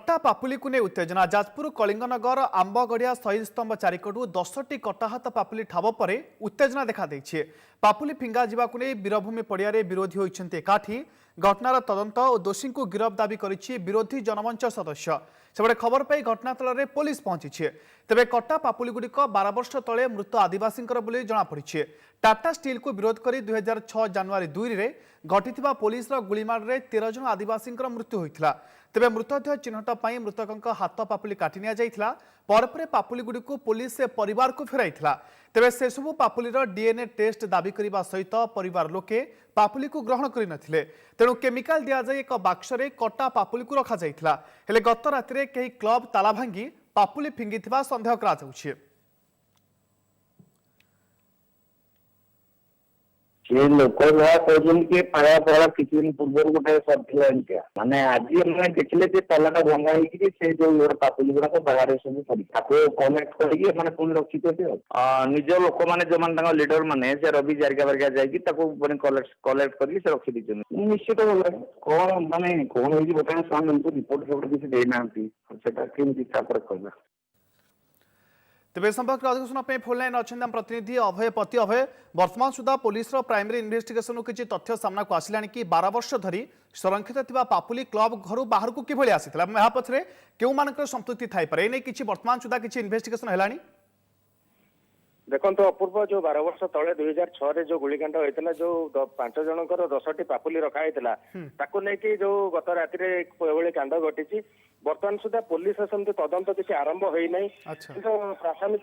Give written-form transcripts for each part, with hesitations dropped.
कट्टा पापुली को नहीं उत्तेजना जाजपुर कलिंगनगर आंबगड़िया शहीद स्तंभ चारिकटू 10टी कट्टाहात पापुली ठाब पर उत्तेजना देखा देछि। पापुली फिंगा जावाक नहीं वीरभूमि पड़िया विरोधी होइछन्ते एकाठी। घटनार तदंत और दोषी को गिरफ दाबी करिछि विरोधी जनमंच सदस्य। सेबडे खबर पाई घटनास्थल में पुलिस पहुंची। तेबे कट्टा पापुली गुड़िक 12 वर्ष तले मृत आदिवासी जमापड़ी। टाटा स्टील को विरोध कर 2006 जनवरी 2 रे घटिथिबा पुलिस गुलीमाड़ में 13 जन आदिवासी मृत्यु होइथिला। तेबे मृतदेह चिन्हट पाई मृतकंक हाथ पापुली काटी निया जाइथिला। पर पापुली गुड़िक पुलिस परिवार को फेराइथिला। तेबे से सबु पापुलीर डीएनए टेस्ट दाबी करने सहित परिवार लोके पापुली को ग्रहण कर नथिले। तेणु केमिकाल दिया जाय एक बाक्सरे कट्टा पापुली को रखा जाइथिला। हेले गत रातिरे केही क्लब ताला भांगी पापुली फिंगिथिबा संदेह करा जाउछि। लोक कहते पाया पड़ा किसी दिन पूर्व गोटे सरला माने आज मैंने देखले तालाटा भंगा से जो पापुली गुड़ाक बाहर सब पड़ी कनेक्ट करके पुणी रखिथे निज लोक मैंने जो लीडर मैंने से रवि जारिका बारिका जाकि कलेक्ट करके रखी दी निश्चित भाव कौन माने कौन हो रिपोर्ट किसी देना कहना। तेज संपर्क अधिक सुना फोन लाइन अच्छा प्रतिनिधि अभय पति। अभय वर्तमान सुधा पुलिस प्राइमरी इन्वेस्टिगेशन किसी तथ्य सामना को आसला कि 12 वर्ष धरी संरक्षित थिबा पापुली क्लब घर बाहर को किभली आसीथिला या पछरे केउ मानकर संपृक्ति थाई पारे नै किछि वर्तमान सुधा किछि इन्वेस्टिगेशन हेलानी। देखो अपूर्व जो 12 वर्ष तले 2006 रे जो गुलिकांड होता जो 5 जनकर 10टी पापुली रखाई ताकू नहीं जो गत राति कांड घटी बर्तमान सुधा पुलिस सेमती तदंत किसी आरंभ होना प्राथमिक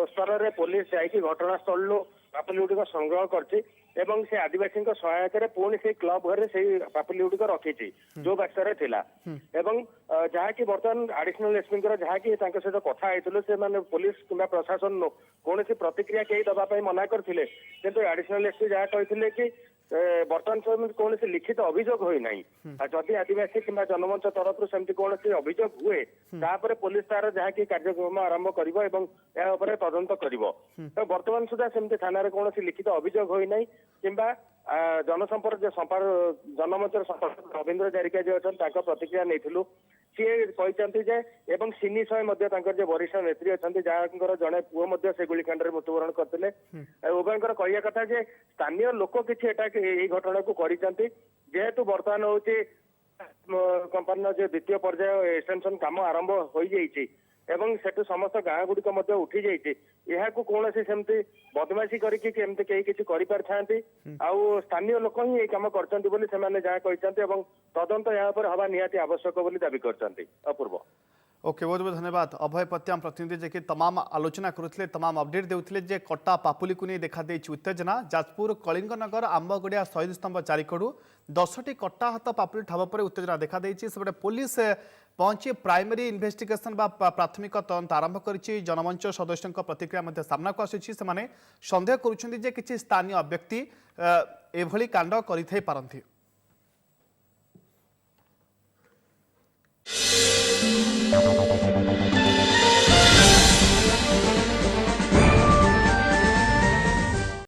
स्तर में पुलिस जाकि घटनास्थल पापुली गुड़िक संग्रह कर से आदिवासी सहायता पुणी से क्लब घर से पापुली गुड़िक रखी जो बाक्सरे थिला एवं जहाँकि बर्तमान एडिशनल एसपी जहाँकि सहित कथा से पुलिस कि प्रशासन कौन प्रतिक्रिया कई दवाई मना करते किंतु एडिशनल एसपी जहाँ कहते कि बर्तमान समय कौन लिखित अभियोग होना जदि आदिवासी कि जनमंच तरफ सेमती कौन अभियोग हुए तापर पुलिस तार जहाँ कि कार्यक्रम आरंभ कर तदंत कर बर्तमान सुधा सेमती थाना कौन लिखित अभियोग होना कि जनसंपर्क जनमंच संपर्क रवींद्र जारिका जी अच्छा प्रतिक्रिया नहीं सी कहते जे सिनी सह वरिष्ठ नेत्री अच्छा जहाँ जड़े पुओ से गुलिकांड में मृत्युवरण करते उभय कहया कथा जे स्थानीय लोक कि घटना को जेहेतु बर्तमान हूँ कंपनी जो द्वितीय पर्याय एक्सटेंशन काम आरंभ हो एवं सेठू समस्त गाँ गुड़िक उठी जाइए कौन सेमती बदमाशी करके किसी कर स्थानीय लोक ही कम कर जहाँ कहते तदंत यहाँ पर हवा निहाती आवश्यक दावी कर। अपूर्व ओके बहुत बहुत धन्यवाद अभय पत्याम प्रतिनिधि जे कि तमाम आलोचना करुले तमाम अपडेट देउथिले जे कट्टा पापुली को नहीं देखा देछि उत्तेजना। जाजपुर कलिंगनगर आंबगड़िया शहीद स्तंभ चारिकड़ू 10टी कट्टा हाथ पापुली ठाब पर उत्तेजना देखा देछि। सेबडे पुलिस पहुंची प्राइमरी इन्वेस्टिगेशन बा प्राथमिक तदंत आरंभ करिछि। जनमंच सदस्यों प्रतिक्रिया मध्य सामना को आसी सन्देह करुछन्ति जे किछि स्थानीय व्यक्ति एभली कांड करिथै पारंथि।